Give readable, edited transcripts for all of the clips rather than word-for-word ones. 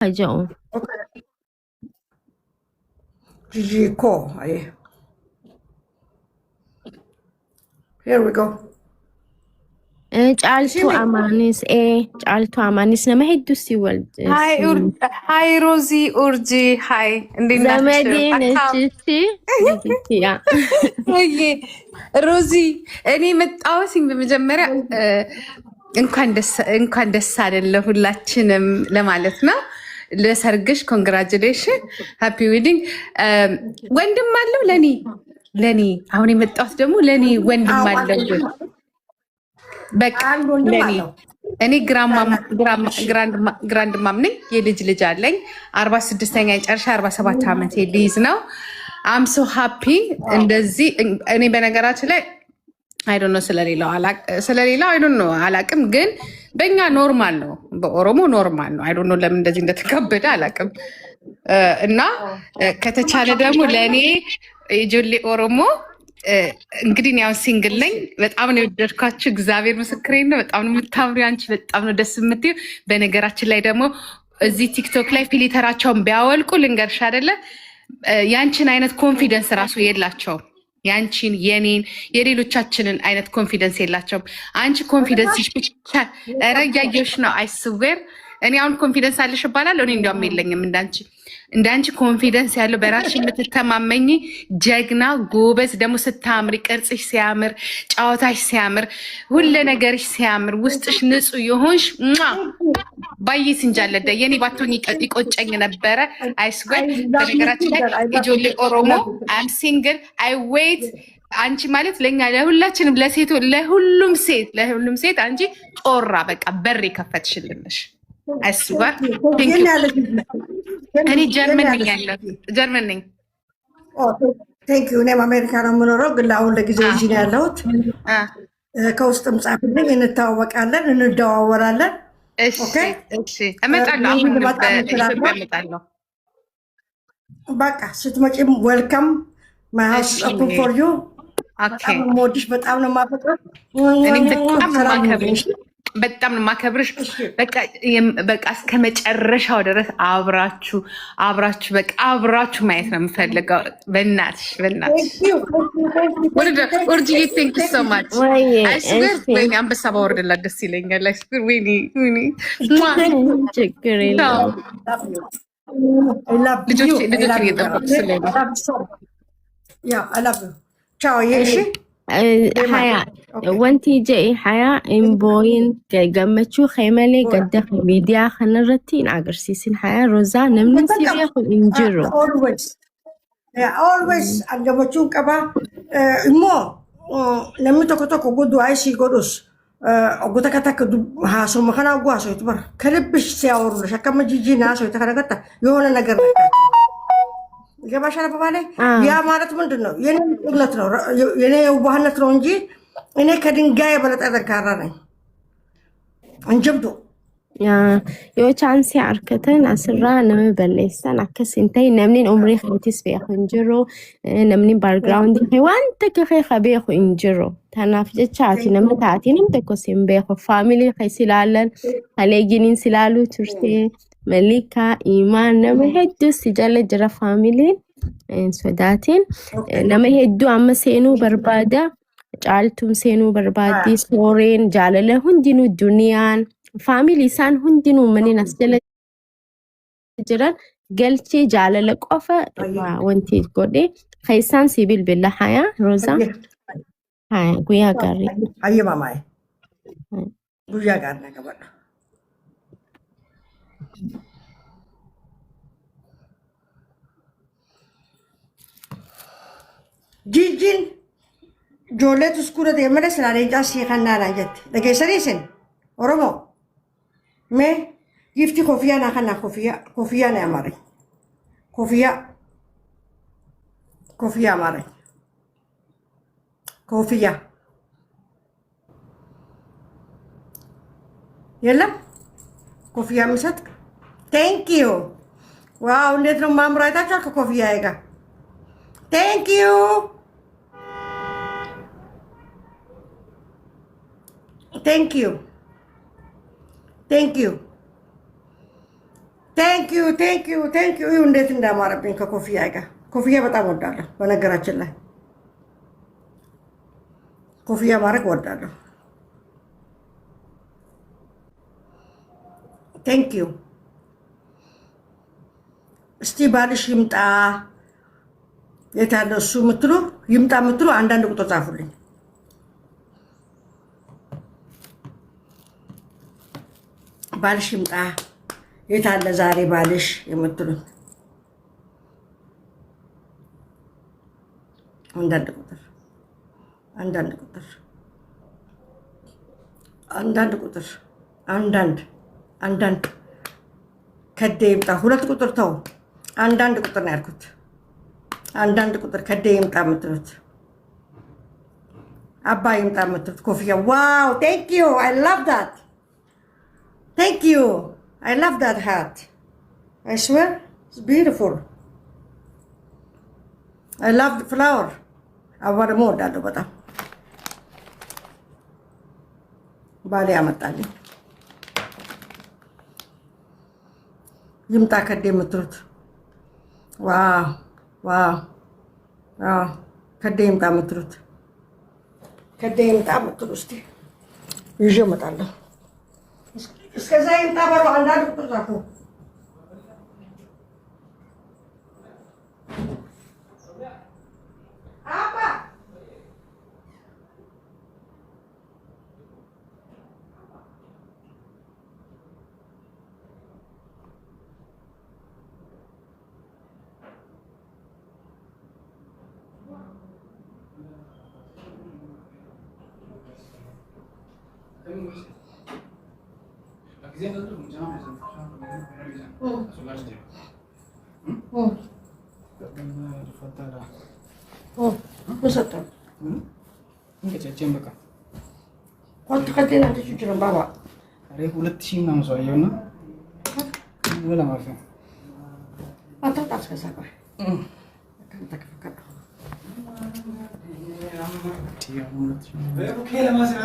Hajau. Okay. Gigi Ko. Here we go. Caaltu Amanis caaltu Amanis nama hedduu si wal Hi Rosie Urji. Hi. ዘመዴን እቺ ያ ሮዚ እኔ መጣሁኝ በመጀመሪያ እንኳን ደስ አለ ሁላችንም ለማለት ነው። ለሰርግሽ ኮንግራቹሌሽን ሃፒ ዌዲንግ። ወንድም አለው ለኔ አሁን የመጣሁት ደግሞ ለኔ ወንድም አለው። በቃ ለኔ እኔ ግራንድ ማም ነኝ። የልጅ አለኝ። 46ኛ የጨርሻ 47 ዓመት ሊይዝ ነው። አም ሶ ሃፒ እንደዚህ። እኔ በነገራችን ላይ አይ ዶንት ኖ ስለሌላው አይ ዶንት ኖ አላቅም፣ ግን በእኛ ኖርማል ነው፣ በኦሮሞ ኖርማል ነው። አይ ዶንት ኖ ለምን እንደዚህ እንደተከበደ አላቅም። እና ከተቻለ ደግሞ ለእኔ የጆሌ ኦሮሞ እንግዲህ ያው ሲንግል ነኝ። በጣም ነው የወደድኳችሁ። እግዚአብሔር ምስክሬ ነው። በጣም ነው የምታምሪው አንቺ፣ በጣም ነው ደስ የምትይው። በነገራችን ላይ ደግሞ እዚህ ቲክቶክ ላይ ፊሊተራቸውን ቢያወልቁ ልንገርሽ አይደለ ያንቺን አይነት ኮንፊደንስ ራሱ የላቸውም። ያንቺን፣ የኔን፣ የሌሎቻችንን አይነት ኮንፊደንስ የላቸውም። አንቺ ኮንፊደንስሽ ብቻ ኧረ እያየሁሽ ነው። አይስዌር እኔ አሁን ኮንፊደንስ አለሽ እባላለሁ። እኔ እንዲያውም የለኝም እንዳንቺ ኮንፊደንስ ያለው በራስሽ የምትተማመኝ ጀግና ጎበዝ፣ ደግሞ ስታምሪ፣ ቅርጽሽ ሲያምር፣ ጨዋታሽ ሲያምር፣ ሁሉ ነገርሽ ሲያምር፣ ውስጥሽ ንጹህ የሆንሽ ባይስ እንጃለደ የኔ ባትሆኝ ይቆጨኝ ነበረ። አይስዌር በነገራችን ላይ ኢጆሌ ኦሮሞ አም ሲንግል አይ ዌይት። አንቺ ማለት ለኛ ለሁላችንም ለሁሉም ሴት አንቺ ጮራ በቃ በር የከፈትሽልንሽ። አይስዌር እኔ ጀርመን ነኝ። ቴንክ ዩ። እኔም አሜሪካ ነው የምኖረው፣ ግን አሁን ለጊዜው እዚህ ነው ያለሁት። ከውስጥም ጻፍልኝ፣ እንተዋወቃለን፣ እንደዋወራለን። እመጣለሁ። በቃ ስትመጪም ዌልካም ማይ ሃውስ ኦፕን ፎር ዩ። በጣም ነው የምወድሽ፣ በጣም ነው የማፈቅረው። በጣም ነው የማከብርሽ። በቃ እስከ መጨረሻው ድረስ አብራችሁ በቃ አብራችሁ ማየት ነው የምፈልገው። በእናትሽ ኡርጂዬ ቴንክ ዩ ሶ ማች። አይስዌር ወይኔ አንበሳ ባወርድላት ደስ ይለኛል። አይስዌር ወይኔ ችግር የለውም። ልጆች እየጠበቁ ስለሆነ ቻው። ይሄ حيا وانتي جاي حيا امبوين جمتشو خيمالي قد ميديا خنرتين عقرسيسين حيا روزا نمن سيريا خو انجرو always جمتشو كبا مو لما تكو قدو عايشي قدوس قد كتك هاسو مخنا قواسو يتبر كلبش سياورو شكا مجيجي ناسو يتخنا قطع يونا نقر ገባሽ አባባሌ ያ ማለት ምንድነው? የኔ ጥለት ነው፣ የኔ የዋህነት ነው እንጂ እኔ ከድንጋይ በለጠ ጠንካራ ነኝ። እንጀብዶ yoo chaansi arkatan asirraa nama balleessan akkas hin ta'e namni umrii keetis beeku hin jiru, namni baargiraawundii kee wanta kee beeku hin jiru. Kanaaf jecha ati namni taatee nam tokkos hin beeku. Faamilii kee silaalan haleeginiin silaaluu turte Malika Imaan nama hedduu si jala jira faamiliin sodaatiin nama hedduu amma seenuu barbaada. Caaltuun seenuu barbaaddi, sooreen jaalala hundinuu duniyaan faamilii isaan hundinuu maniin as jala jiran galchee jaalala qofa wanti godhe keessaan si bilbila. Haya Roza, haya guyyaa gaarii. Hayya maamaye guyyaa gaarii na qabadha. Jijjiin ijoollee tuskuura deemee silaalee siikannaa jette dhageessaniisin Oromoo mee gifti kofiyaa naa kana kofiyaa na amare kofiyaa amare kofiyaa የለም ኮፊያ የሚሰጥ ቴንክ ዩ። ዋው እንዴት ነው ማምሮ አይታችኋል? ከኮፊያ ጋር ቴንክ ዩ ቴንክ ዩ ቴንክ ዩ ቴንክ ዩ እንዴት እንዳማረብኝ ከኮፍያ ጋር። ኮፍያ በጣም ወዳለሁ። በነገራችን ላይ ኮፍያ ማድረግ ወዳለሁ። ቴንክ ዩ። እስቲ ባልሽ ይምጣ የት ያለ እሱ የምትሉ ይምጣ የምትሉ አንዳንድ ቁጥር ጻፉልኝ። ባልሽ ይምጣ የት አለ ዛሬ ባልሽ የምትሉኝ አንዳንድ ቁጥር አንዳንድ ከደ ይምጣ። ሁለት ቁጥር ተው፣ አንዳንድ ቁጥር ነው ያልኩት። አንዳንድ ቁጥር ከደ ይምጣ የምትሉት አባ ይምጣ የምትሉት ኮፍያ። ዋው ቴንክ ዩ አይ ላቭ ዳት ቴንክ ዩ I love that hat. I swear, it's beautiful. I love the flower. I want more that በጣም ባሌ ያመጣልኝ ይምጣ ከደ የምትሉት ዋው ከደ ይምጣ የምትሉት ከደ ይምጣ የምትሉት እስኪ ይዤ እመጣለሁ። እስከዛ ይምጣ በሉ። አንዳንድ ቁጥር ጻፉ። አባ Quanto catena ti ci gira baba? ሁለት ሺህ ምናምን ሰው አየሁና ወላ ማርፈ አታጣስ ከሳቀ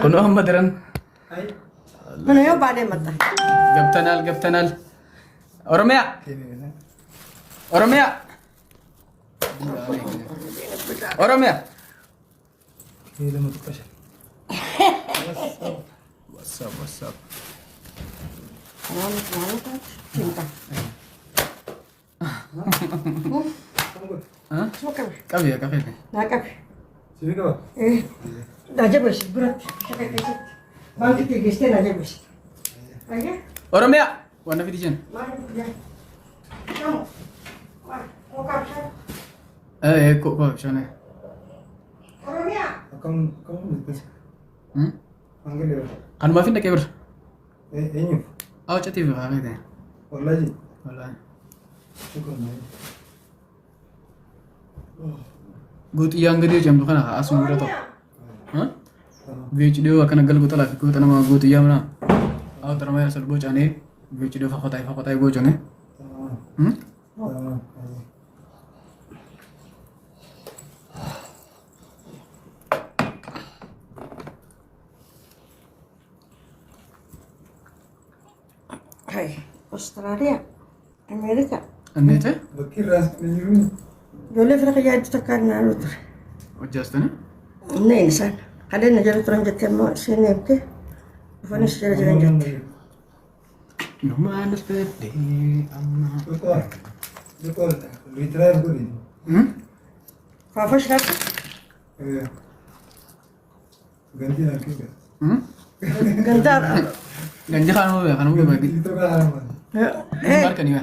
ኮኖ መድረን ምን ነው ባሌ መጣ። ገብተናል ኦሮሚያ ወሳብ ኦሮሚያ ዋና ፊዲጀን ኮካብሻነ kanuma finda kebir aw chati ba ngade wallahi gut yang gede jam kana asu mura to video akan gal gutala fi gutana ma gut ya mana aw tarama ya sal bocane video fa khotai bocane Hai, Australia, Amerika. Annete? Bakir ras menjurun. Dole fraka ya ditakan na lutar. Wajastana? Ne insan. Kale na jalo turan jette mo sinepte. Fani sira jalan jette. No manas pede amma. Betul. Literal guri. Fafa shrat. Ganti lagi kan. Gantar. Ganja kan mo bagi. Itu kan. Markan ya.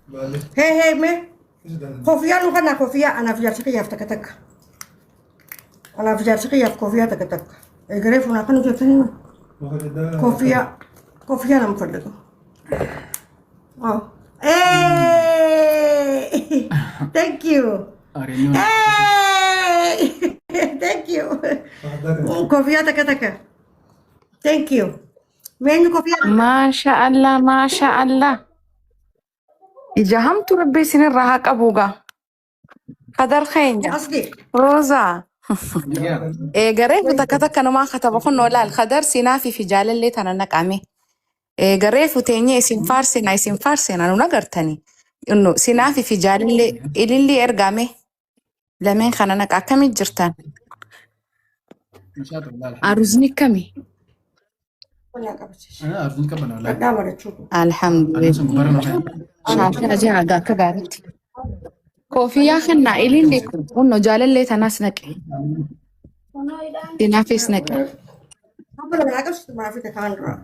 Balik. Hey me. Sudah. Kofia lu kana kofia ana fijar sakiyaf takatak. Ana fijar sakiyaf kofia takatak. Egref una kanu jatani. ኮፍያ ነው የምፈልገው። አዎ ቴንክ ዩ ቴንክ ዩ ኮፍያ ተከተከ ቴንክ ዩ ሜኑ ኮፍያ ማሻአላ ኢጃሃምቱ ረቤ ሲንን ራሃ ቀቡጋ ከደር ኸንጃ ሮዛ ኤገሬ ተከተከ ነማ ከተበኹን ኖላል ከደር ሲናፊ ፊ ጃለሌ ተነነቃሜ Garee futeenyee isin faarsina nu agartanii. Innu sinaafi fi jaalallee ilillee ergame lameen kana naqa akkamii jirtan? نشاط والله الحمد Aruzni kami? انا ارجوك كبنا والله Alhamdulillah. انا اسمه مبارك مكان Shaafii ajaa'igaa akka gaariitti. Koofiyyaa kannaa ilillee kunno jaalallee tanaas naqe. Sinaafis naqe.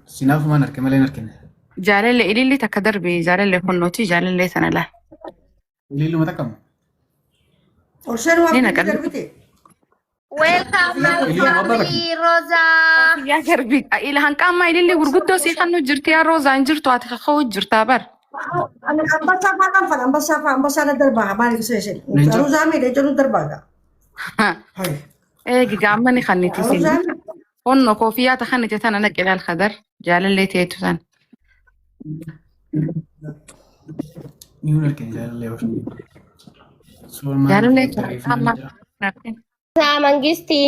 سيناف ما نركن مالي نركن Jaalallee ilillee takka darbe jaalallee kunnooti jaalallee sana laa. اللي له متكم Ni naqan. Welcome my family, Rosa. Yaa garbi ila hanqaamaa ilillee gurguddoo si kan nu jirti yaa roozaan jirtu ati kaka'uu jirtaa bar. Ambasada darbaha maaliif seesin? Aruuzaami leencanu darbaaga. Eegi gaammani kanniti sin. Kunno koofiyyaa ta kannite tana naqe laal khadar jaalallee teetu san. نيو نركن جال اللي وش Jaalallee amma. Sa Mangisti.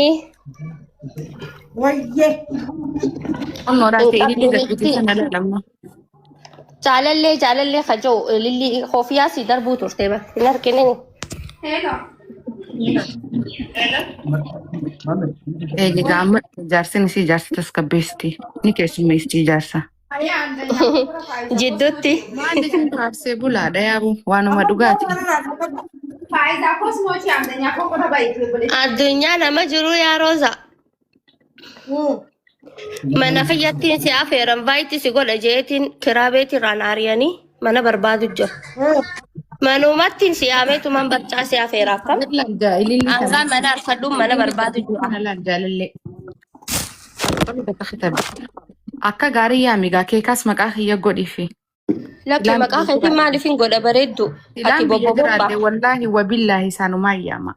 Wayyee. Kunno raate ilillee darbiti sana lamma. Jaalallee kajoo lilli koofiyyaa si darbuu turte ba. Hin arginin. Eegi gaamma jaarsin isii jaarsa tasgabbeesti. Ni keessummeesti jaarsa. Jidduutti. Maalli kun faarsee bulaadha yaabu waanuma dhugaati. Addunyaa nama jiru yaa Rosa. Mana fayyattiin si afeeran baay'iti si godha jeetiin kiraa beetirraan aariyanii mana barbaadu jira. Manumattiin si yaameetu man barcaa si afeera akkam. Aangaan mana arfadhuun mana barbaadu jira. Jaalallee. Akka gaarii yaamigaa keekaas maqaa kiyya godhifi. Lakki maqaa keetiin maaliif hin godha bareeddu? Ati Ilaan biyya jiraadde bobbobaa. wallaahi wabillaahi isaanumaa ayyaama.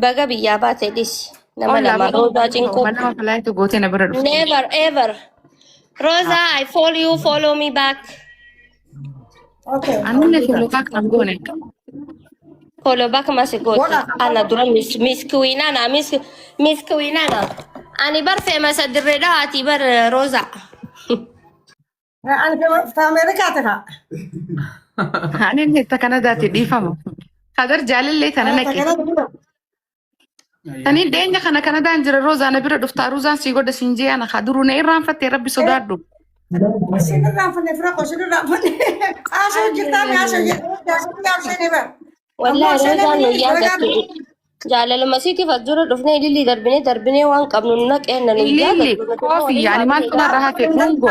Baga biyyaa baate dhis. Nama lama Rosa cinquu. Nama falaayitu gootee na bira dhufu. Never ever. Rosa, I follow me back. Okay. Anillee filotaa kan goone. Follow back masi gooti. Ana dura miss Queenana. Ani bar famous dirreda ati bar Rosa. Ani fi Ameerikaa ta'a. Anillee itti Kanadaatti dhiifamu. Kadar jaalallee tana naqe. Tani deenya kana Kanadaan jira Roozaa na bira dhuftaa Roozaan sii godha siin jee ana duruu na irraanfattee rabbi sodaadhu. Sinirraan fanne fira ko sinirraan fanne. Asoo jirtaa mi asoo jirtaa. Wallahi Rosa nu yaadatu. Jaalaluma siitiif as dura dhufnee ililli darbinee waan qabnu naqee na nu Ililli koofii yaani maal kanarra hafe dhungo.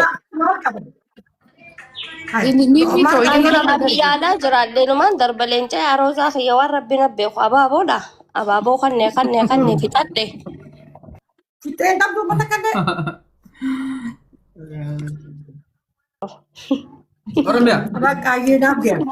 Inni too ililli yaalaa jiraadhee numaan darba leenca yaa Rosa kiyya waan rabbi na beeku abaaboodha. Abaaboo kannee fixadhe. Fitreen qabdu mata kanneen. Oromia Bakkaayyee naaf jedha.